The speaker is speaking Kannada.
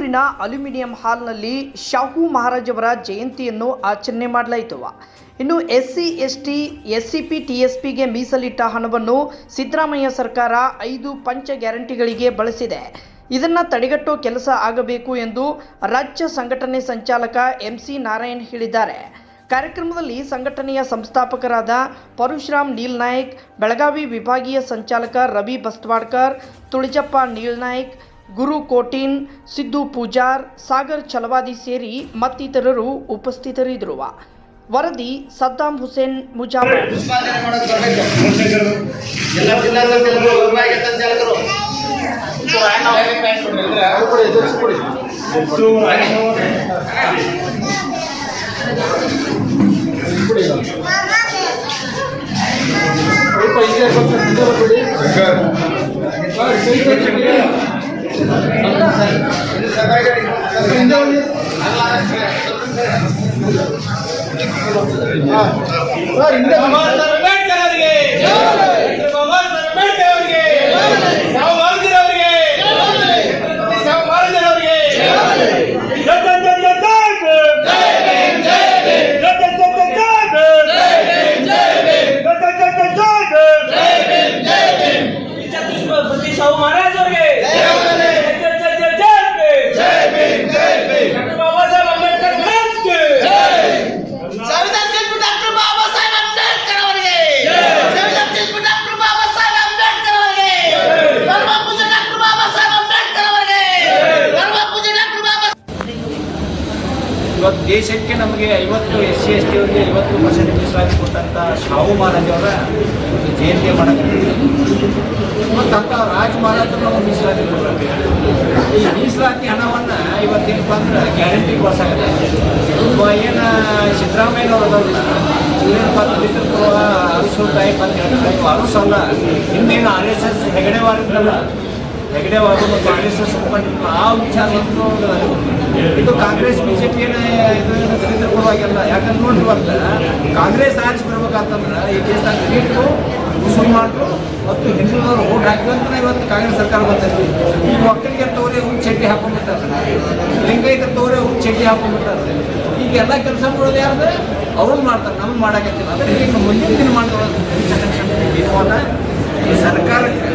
ಬೆಂಗಳೂರಿನ ಅಲ್ಯೂಮಿನಿಯಂ ಹಾಲ್ನಲ್ಲಿ ಶಾಹು ಮಹಾರಾಜವರ ಜಯಂತಿಯನ್ನು ಆಚರಣೆ ಮಾಡಲಾಯಿತು. ಇನ್ನು SC, ST, SCP, TSPಗೆ ಮೀಸಲಿಟ್ಟ ಹಣವನ್ನು ಸಿದ್ದರಾಮಯ್ಯ ಸರ್ಕಾರ 5 ಪಂಚ ಗ್ಯಾರಂಟಿಗಳಿಗೆ ಬಳಸಿದೆ. ಇದನ್ನು ತಡೆಗಟ್ಟುವ ಕೆಲಸ ಆಗಬೇಕು ಎಂದು ರಾಜ್ಯ ಸಂಘಟನೆ ಸಂಚಾಲಕ MC ನಾರಾಯಣ್ ಹೇಳಿದ್ದಾರೆ. ಕಾರ್ಯಕ್ರಮದಲ್ಲಿ ಸಂಘಟನೆಯ ಸಂಸ್ಥಾಪಕರಾದ ಪರಶುರಾಮ್ ನೀಲ್ನಾಯ್ಕ್, ಬೆಳಗಾವಿ ವಿಭಾಗೀಯ ಸಂಚಾಲಕ ರವಿ ಬಸ್ತವಾಡ್ಕರ್, ತುಳಜಪ್ಪ ನೀಲ್ನಾಯ್ಕ್, ಗುರು ಕೋಟಿನ್, ಸಿದ್ದು ಪೂಜಾರ್, ಸಾಗರ್ ಛಲವಾದಿ ಸೇರಿ ಮತ್ತಿತರರು ಉಪಸ್ಥಿತರಿದ್ದರು. ವರದಿ ಸದ್ದಾಂ ಹುಸೇನ್ ಮುಜಾಫರ್. ಇವತ್ತು ದೇಶಕ್ಕೆ ನಮಗೆ 50 SC ST ಅವರಿಗೆ 50% ಮೀಸಲಾತಿ ಕೊಟ್ಟಂಥ ಶಾಹು ಮಹಾರಾಜವರ ಜಯಂತಿ ಮಾಡೋಕ್ಕೆ ಮತ್ತು ಅಂಥ ರಾಜ ಮಹಾರಾಜರು ನಾವು ಮೀಸಲಾತಿ ಕೊಡಬೇಕು. ಈ ಮೀಸಲಾತಿ ಹಣವನ್ನು ಇವತ್ತೇನಪ್ಪ ಅಂದ್ರೆ ಗ್ಯಾರಂಟಿಗೆ ಬಳಸಾಗಿದೆ. ಏನು ಸಿದ್ದರಾಮಯ್ಯನವರು ಅದಲ್ಲ ಇವೇನಪ್ಪ ಅಂತಂದ್ರೆ ಅರಸು ಟೈಪ್ ಅಂತ ಹೇಳ್ತಾರೆ. ಅರಸಲ್ಲ, ಹಿಂದೇನು RSS ಹೆಗಡೆವಾರಲ್ಲ, ಹೆಗಡೆವಾರು ಮತ್ತು RSS ಒಪ್ಪಂದಿತ್ತು ಆ ವಿಚಾರವನ್ನು ಇದು ಕಾಂಗ್ರೆಸ್ BJP ಇದು ಪರವಾಗಿಲ್ಲ. ಯಾಕಂದ್ರೆ ನೋಡಿ ಇವತ್ತು ಕಾಂಗ್ರೆಸ್ ಆರಿಸಿ ಬರ್ಬೇಕಂತಂದ್ರೆ ಈ ದೇಶದಾಗ ದಲಿತರು, ಮುಸಲ್ಮಾನರು ಮತ್ತು ಹಿಂದುಳಿದವರು ಓಟ್ ಹಾಕಿದಂತ ಇವತ್ತು ಕಾಂಗ್ರೆಸ್ ಸರ್ಕಾರ ಬರ್ತೈತಿ. ಈಗ ಒಕ್ಕಲಿಗರ ತೋರೆ ಅವ್ರು ಚಡ್ಡಿ ಹಾಕೊಂಡ್ಬಿಡ್ತಾರೆ, ಲಿಂಗಾಯತರ ತೋರೆ ಅವ್ರು ಚಡ್ಡಿ ಹಾಕೊಂಡ್ಬಿಡ್ತಾರೆ. ಈಗ ಎಲ್ಲ ಕೆಲಸ ಮಾಡೋದು ಯಾರು ಅವ್ರು ಮಾಡ್ತಾರೆ, ನಮ್ಗೆ ಮಾಡೋಕತ್ತಿಲ್ಲ. ಅಂದರೆ ಈಗ ಮುಂದಿನ ದಿನ ಮಾಡ್ಕೊಳ್ಳೋದು ಈ ಸರ್ಕಾರಕ್ಕೆ